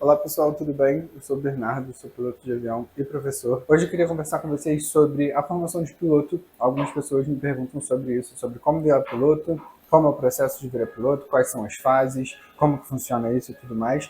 Olá pessoal, tudo bem? Eu sou o Bernardo, sou piloto de avião e professor. Hoje eu queria conversar com vocês sobre a formação de piloto. Algumas pessoas me perguntam sobre isso, sobre como virar piloto, como é o processo de virar piloto, quais são as fases, como que funciona isso e tudo mais.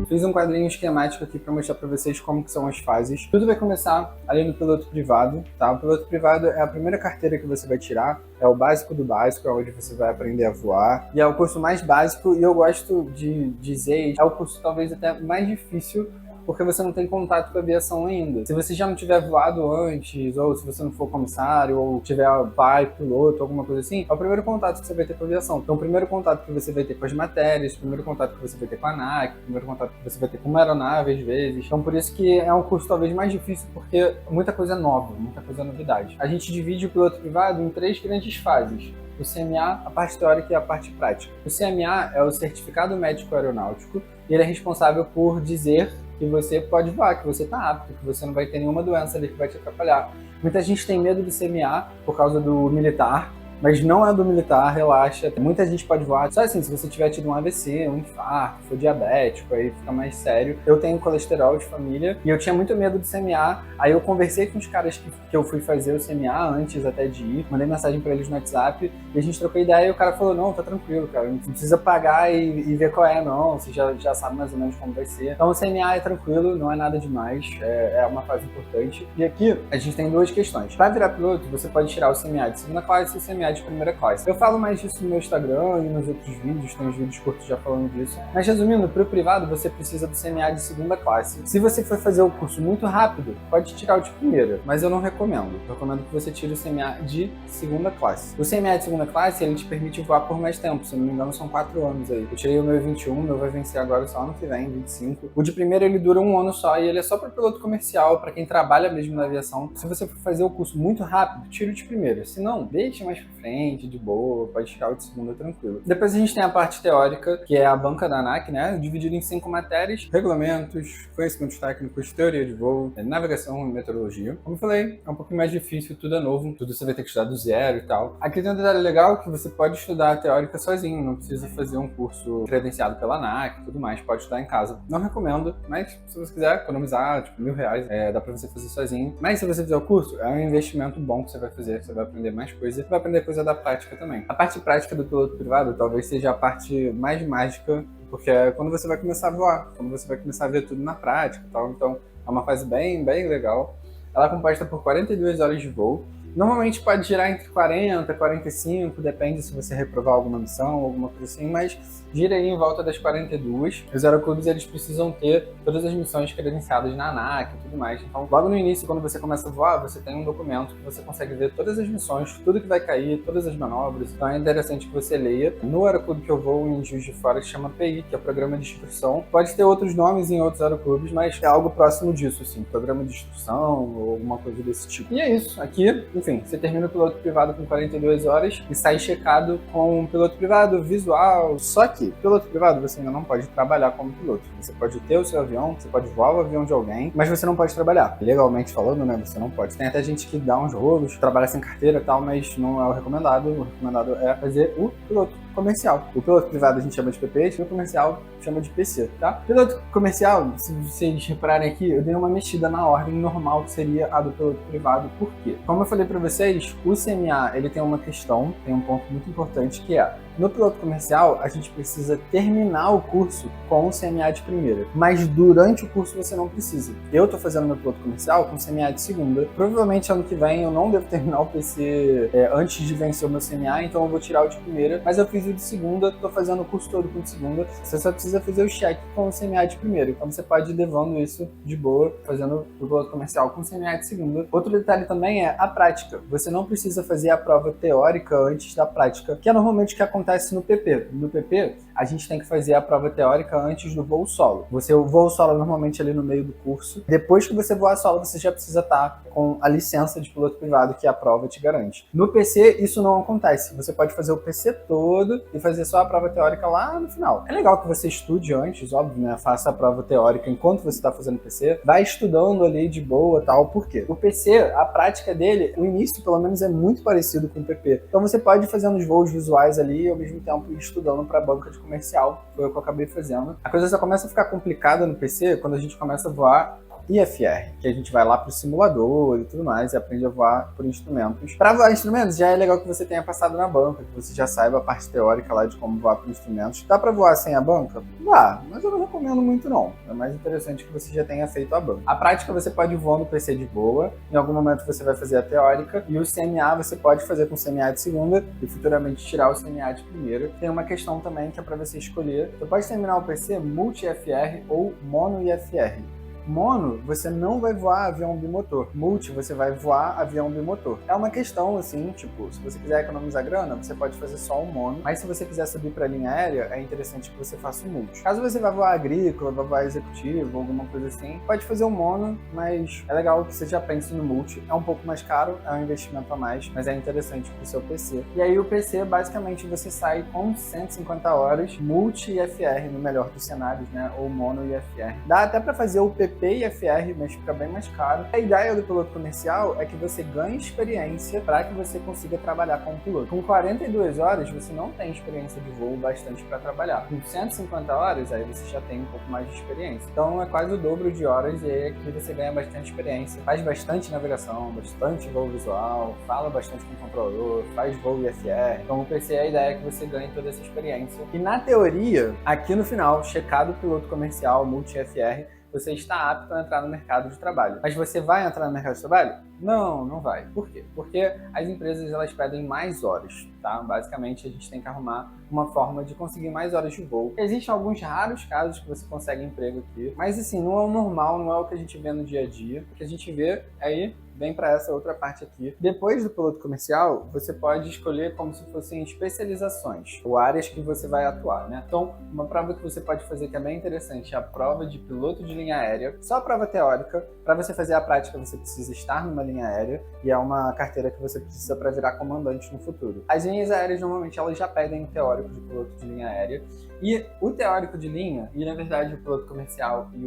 Fiz um quadrinho esquemático aqui para mostrar para vocês como que são as fases. Tudo vai começar ali no piloto privado, tá? O piloto privado é a primeira carteira que você vai tirar, é o básico do básico, é onde você vai aprender a voar. E é o curso mais básico e eu gosto de dizer, é o curso talvez até mais difícil, porque você não tem contato com a aviação ainda. Se você já não tiver voado antes, ou se você não for comissário, ou tiver pai, piloto, alguma coisa assim, é o primeiro contato que você vai ter com a aviação. Então, o primeiro contato que você vai ter com as matérias, o primeiro contato que você vai ter com a ANAC, o primeiro contato que você vai ter com uma aeronave, às vezes. Então, por isso que é um curso talvez mais difícil, porque muita coisa é nova, muita coisa é novidade. A gente divide o piloto privado em 3 grandes fases. O CMA, a parte teórica e a parte prática. O CMA é o Certificado Médico Aeronáutico e ele é responsável por dizer que você pode voar, que você está apto, que você não vai ter nenhuma doença ali que vai te atrapalhar. Muita gente tem medo do CMA por causa do militar, mas não é do militar, relaxa. Muita gente pode voar, só assim, se você tiver tido um AVC, um infarto, for diabético, aí fica mais sério. Eu tenho colesterol de família e eu tinha muito medo do CMA, aí eu conversei com os caras que eu fui fazer o CMA antes até de ir, mandei mensagem pra eles no WhatsApp e a gente trocou ideia e o cara falou, não, tá tranquilo, cara, não precisa pagar e ver qual é, não, você já sabe mais ou menos como vai ser. Então o CMA é tranquilo, não é nada demais, é uma fase importante. E aqui a gente tem 2 questões. Pra virar piloto, você pode tirar o CMA de segunda classe e o CMA de primeira classe. Eu falo mais disso no meu Instagram e nos outros vídeos, tem uns vídeos curtos já falando disso. Mas resumindo, para o privado você precisa do CMA de segunda classe. Se você for fazer o curso muito rápido, pode tirar o de primeira, mas eu não recomendo. Eu recomendo que você tire o CMA de segunda classe. O CMA de segunda classe, ele te permite voar por mais tempo, se não me engano são 4 anos aí. Eu tirei o meu em 21, o meu vai vencer agora só ano que vem, 25. O de primeira ele dura 1 ano só e ele é só para piloto comercial, para quem trabalha mesmo na aviação. Se você for fazer o curso muito rápido, tira o de primeira. Se não, deixa mais pra frente, de boa, pode tirar o de segunda tranquilo. Depois a gente tem a parte teórica, que é a banca da ANAC, né? Dividida em 5 matérias: regulamentos, conhecimentos técnicos, teoria de voo, navegação e meteorologia. Como eu falei, é um pouquinho mais difícil, tudo é novo, tudo você vai ter que estudar do zero e tal. Aqui tem um detalhe legal que você pode estudar a teórica sozinho, não precisa fazer um curso credenciado pela ANAC e tudo mais, pode estudar em casa. Não recomendo, mas se você quiser economizar, tipo, R$1.000, dá pra você fazer sozinho. Mas se você fizer o curso, é um investimento bom que você vai fazer, você vai aprender mais coisa, vai aprender coisa da prática também. A parte prática do piloto privado talvez seja a parte mais mágica, porque é quando você vai começar a voar, quando você vai começar a ver tudo na prática e tal. Então é uma fase bem legal. Ela é composta por 42 horas de voo. Normalmente pode girar entre 40 e 45, depende se você reprovar alguma missão, alguma coisa assim, mas gira aí em volta das 42. Os aeroclubes, eles precisam ter todas as missões credenciadas na ANAC e tudo mais. Então, logo no início, quando você começa a voar, você tem um documento que você consegue ver todas as missões, tudo que vai cair, todas as manobras. Então é interessante que você leia. No aeroclube que eu vou em Juiz de Fora, que chama PI, que é Programa de Instrução. Pode ter outros nomes em outros aeroclubes, mas é algo próximo disso, assim, Programa de Instrução ou alguma coisa desse tipo. E é isso. Aqui, enfim, você termina o piloto privado com 42 horas e sai checado com o piloto privado, visual. Só que, piloto privado, você ainda não pode trabalhar como piloto. Você pode ter o seu avião, você pode voar o avião de alguém, mas você não pode trabalhar. Legalmente falando, né, você não pode. Tem até gente que dá uns rolos, trabalha sem carteira e tal, mas não é o recomendado. O recomendado é fazer o piloto comercial. O piloto privado a gente chama de PP, e o comercial chama de PC, tá? Piloto comercial, se vocês repararem aqui, eu dei uma mexida na ordem normal, que seria a do piloto privado. Por quê? Como eu falei pra vocês, o CMA, ele tem uma questão, tem um ponto muito importante, que é: no piloto comercial, a gente precisa terminar o curso com o CMA de primeira, mas durante o curso você não precisa. Eu tô fazendo meu piloto comercial com CMA de segunda. Provavelmente ano que vem eu não devo terminar o PC antes de vencer o meu CMA, então eu vou tirar o de primeira, mas eu fiz o de segunda, tô fazendo o curso todo com o de segunda. Você só precisa fazer o check com o CMA de primeira, então você pode ir levando isso de boa, fazendo o piloto comercial com o CMA de segunda. Outro detalhe também é a prática. Você não precisa fazer a prova teórica antes da prática, que é normalmente o que acontece no PP. No PP, a gente tem que fazer a prova teórica antes do voo solo. O voo solo normalmente ali no meio do curso. Depois que você voar solo, você já precisa estar com a licença de piloto privado que a prova te garante. No PC, isso não acontece. Você pode fazer o PC todo e fazer só a prova teórica lá no final. É legal que você estude antes, óbvio, né? Faça a prova teórica enquanto você está fazendo o PC. Vai estudando ali de boa, tal. Por quê? O PC, a prática dele, o início, pelo menos, é muito parecido com o PP. Então você pode ir fazendo os voos visuais ali e ao mesmo tempo ir estudando para a banca de comercial. Foi o que eu acabei fazendo. A coisa só começa a ficar complicada no PC quando a gente começa a voar IFR, que a gente vai lá pro simulador e tudo mais e aprende a voar por instrumentos. Para voar instrumentos, já é legal que você tenha passado na banca, que você já saiba a parte teórica lá de como voar por instrumentos. Dá para voar sem a banca? Dá, mas eu não recomendo muito não. É mais interessante que você já tenha feito a banca. A prática você pode voar no PC de boa, em algum momento você vai fazer a teórica, e o CMA você pode fazer com o CMA de segunda e futuramente tirar o CMA de primeira. Tem uma questão também que é para você escolher. Você pode terminar o PC multi-IFR ou mono-IFR. Mono, você não vai voar avião bimotor. Multi, você vai voar avião bimotor. É uma questão, assim, tipo, se você quiser economizar grana, você pode fazer só um mono, mas se você quiser subir para linha aérea, é interessante que você faça um multi. Caso você vá voar agrícola, vá voar executivo, alguma coisa assim, pode fazer um mono, mas é legal que você já pense no multi. É um pouco mais caro, é um investimento a mais, mas é interessante pro seu PC. E aí o PC, basicamente, você sai com 150 horas multi-IFR, no melhor dos cenários, né, ou mono-IFR. Dá até para fazer o PP e IFR, mas fica bem mais caro. A ideia do piloto comercial é que você ganhe experiência para que você consiga trabalhar como piloto. Com 42 horas, você não tem experiência de voo bastante para trabalhar. Com 150 horas, aí você já tem um pouco mais de experiência. Então é quase o dobro de horas e aí aqui você ganha bastante experiência. Faz bastante navegação, bastante voo visual, fala bastante com o controlador, faz voo IFR. Então o PC, a ideia é que você ganhe toda essa experiência. E na teoria, aqui no final, checado o piloto comercial multi-IFR, você está apto a entrar no mercado de trabalho. Mas você vai entrar no mercado de trabalho? Não, não vai. Por quê? Porque as empresas elas pedem mais horas, tá? Basicamente a gente tem que arrumar uma forma de conseguir mais horas de voo. Existem alguns raros casos que você consegue emprego aqui, mas assim, não é o normal, não é o que a gente vê no dia a dia. O que a gente vê aí vem para essa outra parte aqui. Depois do piloto comercial, você pode escolher como se fossem especializações ou áreas que você vai atuar, né? Então, uma prova que você pode fazer que é bem interessante é a prova de piloto de linha aérea. Só a prova teórica. Para você fazer a prática, você precisa estar numa linha aérea e é uma carteira que você precisa para virar comandante no futuro. As linhas aéreas, normalmente, elas já pedem o teórico de piloto de linha aérea. E o teórico de linha, e na verdade o piloto comercial e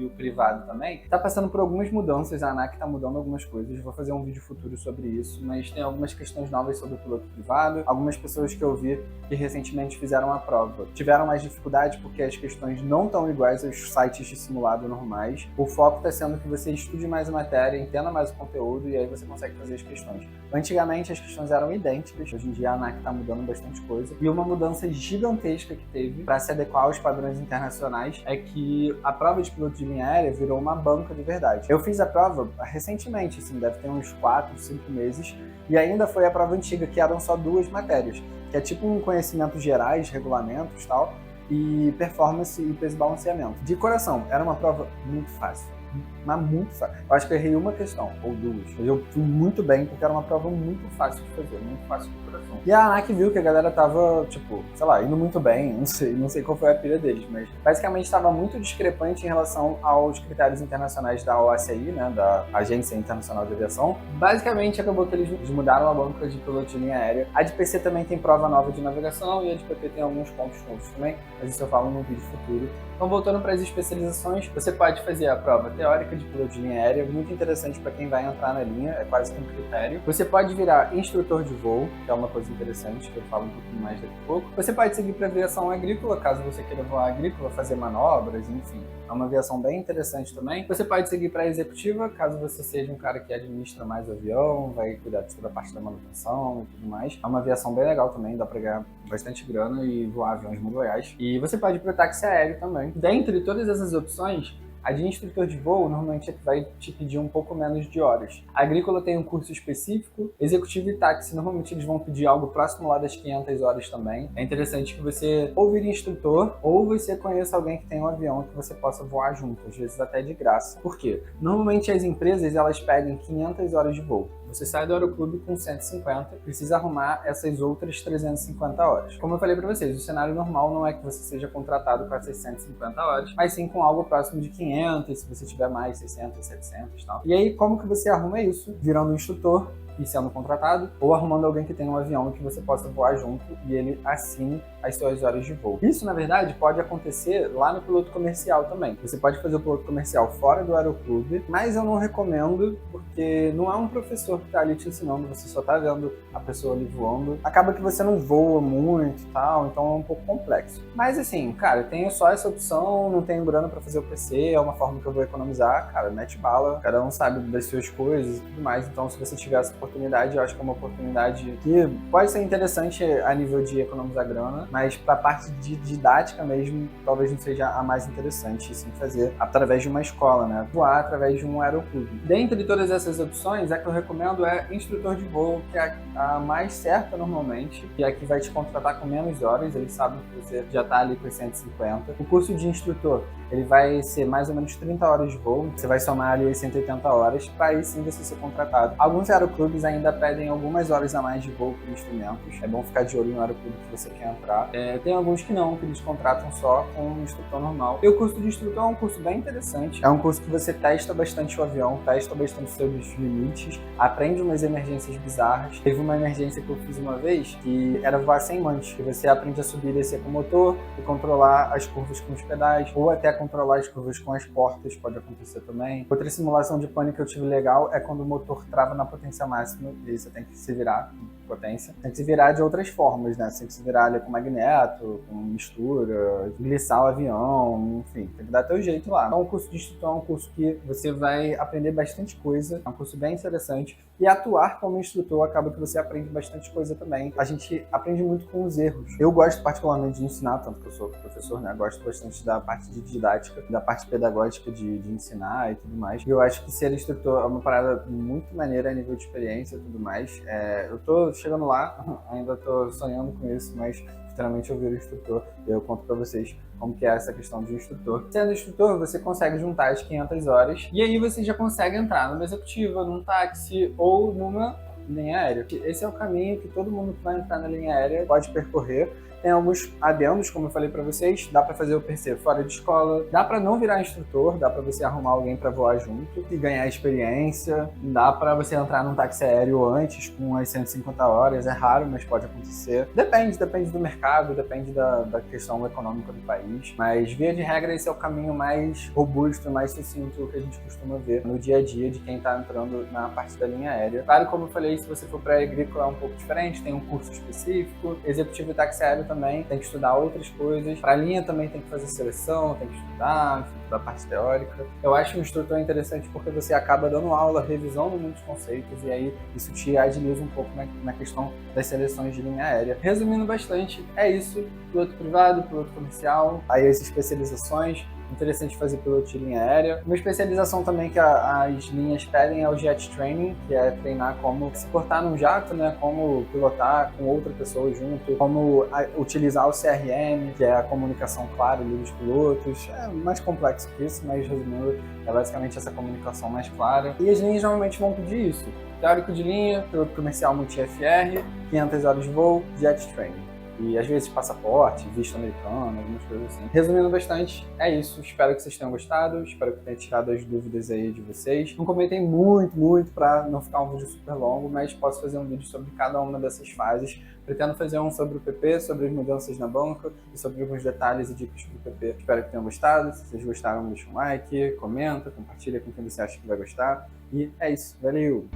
o privado também, está passando por algumas mudanças. A ANAC está mudando algumas coisas. Vou fazer um vídeo futuro sobre isso, mas tem algumas questões novas sobre o piloto privado. Algumas pessoas que eu vi que recentemente fizeram a prova tiveram mais dificuldade porque as questões não estão iguais aos sites de simulado normais. O foco está sendo que você estude mais a matéria, entenda mais o conteúdo e aí você consegue fazer as questões. Antigamente as questões eram idênticas, hoje em dia a ANAC está mudando bastante coisa. E uma mudança gigantesca que teve para se adequar aos padrões internacionais é que a prova de piloto de linha aérea virou uma banca de verdade. Eu fiz a prova recentemente, assim, deve ter uns 4, 5 meses, e ainda foi a prova antiga, que eram só 2 matérias, que é tipo um conhecimentos gerais, regulamentos e tal, e performance e peso e balanceamento. De coração, era uma prova muito fácil. Mas muito fácil. Eu acho que eu errei uma questão, ou 2. Mas eu fui muito bem, porque era uma prova muito fácil de fazer, muito fácil de coração. E a ANAC viu que a galera tava, tipo, sei lá, indo muito bem, não sei qual foi a pilha deles, mas basicamente estava muito discrepante em relação aos critérios internacionais da OACI, né, da Agência Internacional de Aviação. Basicamente, acabou que eles mudaram a banca de piloto de linha aérea. A de PC também tem prova nova de navegação e a de PP tem alguns pontos novos também, mas isso eu falo num vídeo futuro. Então, voltando para as especializações, você pode fazer a prova teórica de piloto de linha aérea, muito interessante para quem vai entrar na linha, é quase que um critério. Você pode virar instrutor de voo, que é uma coisa interessante, que eu falo um pouquinho mais daqui a pouco. Você pode seguir para aviação agrícola, caso você queira voar agrícola, fazer manobras, enfim. É uma aviação bem interessante também. Você pode seguir para executiva, caso você seja um cara que administra mais o avião, vai cuidar de toda a parte da manutenção e tudo mais. É uma aviação bem legal também, dá para ganhar bastante grana e voar aviões muito legais. E você pode ir para o táxi aéreo também. Dentre todas essas opções, a de instrutor de voo normalmente vai te pedir um pouco menos de horas. A agrícola tem um curso específico, executivo e táxi normalmente eles vão pedir algo próximo lá das 500 horas também. É interessante que você ou vire instrutor ou você conheça alguém que tem um avião que você possa voar junto, às vezes até de graça. Por quê? Normalmente as empresas elas pedem 500 horas de voo. Você sai do aeroclube com 150, precisa arrumar essas outras 350 horas. Como eu falei para vocês, o cenário normal não é que você seja contratado com essas 150 horas, mas sim com algo próximo de 500, se você tiver mais 600, 700 e tal. E aí, como que você arruma isso? Virando um instrutor e sendo contratado, ou arrumando alguém que tenha um avião que você possa voar junto e ele assine as suas horas de voo. Isso, na verdade, pode acontecer lá no piloto comercial também. Você pode fazer o piloto comercial fora do aeroclube, mas eu não recomendo porque não é um professor que está ali te ensinando, você só está vendo a pessoa ali voando. Acaba que você não voa muito e tal, então é um pouco complexo. Mas assim, cara, tenho só essa opção, não tenho grana para fazer o PC, é uma forma que eu vou economizar, cara, mete bala, cada um sabe das suas coisas e tudo mais, então se você tiver essa oportunidade, eu acho que é uma oportunidade que pode ser interessante a nível de economizar grana, mas para a parte de didática mesmo, talvez não seja a mais interessante, sim, fazer através de uma escola, né? Voar através de um aeroclube. Dentre todas essas opções, a que eu recomendo é instrutor de voo, que é a mais certa normalmente, que é a que vai te contratar com menos horas, eles sabem que você já está ali com as 150. O curso de instrutor, ele vai ser mais ou menos 30 horas de voo, você vai somar ali as 180 horas, para aí sim você ser contratado. Alguns aeroclubes ainda pedem algumas horas a mais de voo por instrumentos, é bom ficar de olho no aeroclube que você quer entrar. Tem alguns que não, que eles contratam só com um instrutor normal. E o curso de instrutor é um curso bem interessante, é um curso que você testa bastante o avião, testa bastante os seus limites, aprende umas emergências bizarras. Teve uma emergência que eu fiz uma vez, que era voar sem manche, que você aprende a subir e descer com o motor e controlar as curvas com os pedais, ou até controlar as curvas com as portas, pode acontecer também. Outra simulação de pane que eu tive legal é quando o motor trava na potência máxima, e aí você tem que se virar com potência. Tem que se virar de outras formas, né? Você tem que se virar ali com magneto, com mistura, glissar o avião, enfim, tem que dar teu jeito lá. Então o curso de instrutor é um curso que você vai aprender bastante coisa, é um curso bem interessante, e atuar como instrutor acaba que você aprende bastante coisa também. A gente aprende muito com os erros. Eu gosto particularmente de ensinar, tanto que eu sou professor, né? Gosto bastante da parte de didática, da parte pedagógica de ensinar e tudo mais. E eu acho que ser instrutor é uma parada muito maneira a nível de experiência e tudo mais. Eu tô chegando lá, ainda tô sonhando com isso, mas futuramente eu viro instrutor e eu conto pra vocês como que é essa questão de instrutor. Sendo instrutor, você consegue juntar as 500 horas e aí você já consegue entrar numa executiva, num táxi ou numa linha aérea. Esse é o caminho que todo mundo que vai entrar na linha aérea pode percorrer. Tem alguns adendos, como eu falei para vocês, dá para fazer o PC fora de escola, dá para não virar instrutor, dá para você arrumar alguém para voar junto e ganhar experiência, dá para você entrar num táxi aéreo antes com as 150 horas, é raro, mas pode acontecer. Depende do mercado, depende da questão econômica do país, mas via de regra esse é o caminho mais robusto, mais sucinto que a gente costuma ver no dia a dia de quem está entrando na parte da linha aérea. Claro, como eu falei, se você for para agrícola é um pouco diferente, tem um curso específico, executivo e táxi aéreo também, tem que estudar outras coisas. Para a linha também tem que fazer seleção, tem que estudar a parte teórica. Eu acho que o instrutor é interessante porque você acaba dando aula, revisando muitos conceitos e aí isso te agiliza um pouco na questão das seleções de linha aérea. Resumindo bastante, é isso. Piloto privado, piloto comercial, aí as especializações. Interessante fazer piloto de linha aérea. Uma especialização também que as linhas pedem é o jet training, que é treinar como se portar num jato, né? Como pilotar com outra pessoa junto, como utilizar o CRM, que é a comunicação clara ali dos pilotos. É mais complexo que isso, mas resumindo, é basicamente essa comunicação mais clara. E as linhas normalmente vão pedir isso. Teórico de linha, piloto comercial multi-FR, 500 horas de voo, jet training. E às vezes passaporte, visto americano, algumas coisas assim. Resumindo bastante, é isso. Espero que vocês tenham gostado, espero que tenha tirado as dúvidas aí de vocês. Não comentei muito pra não ficar um vídeo super longo, mas posso fazer um vídeo sobre cada uma dessas fases. Pretendo fazer um sobre o PP, sobre as mudanças na banca e sobre alguns detalhes e dicas do PP. Espero que tenham gostado. Se vocês gostaram, deixa um like, comenta, compartilha com quem você acha que vai gostar. E é isso. Valeu!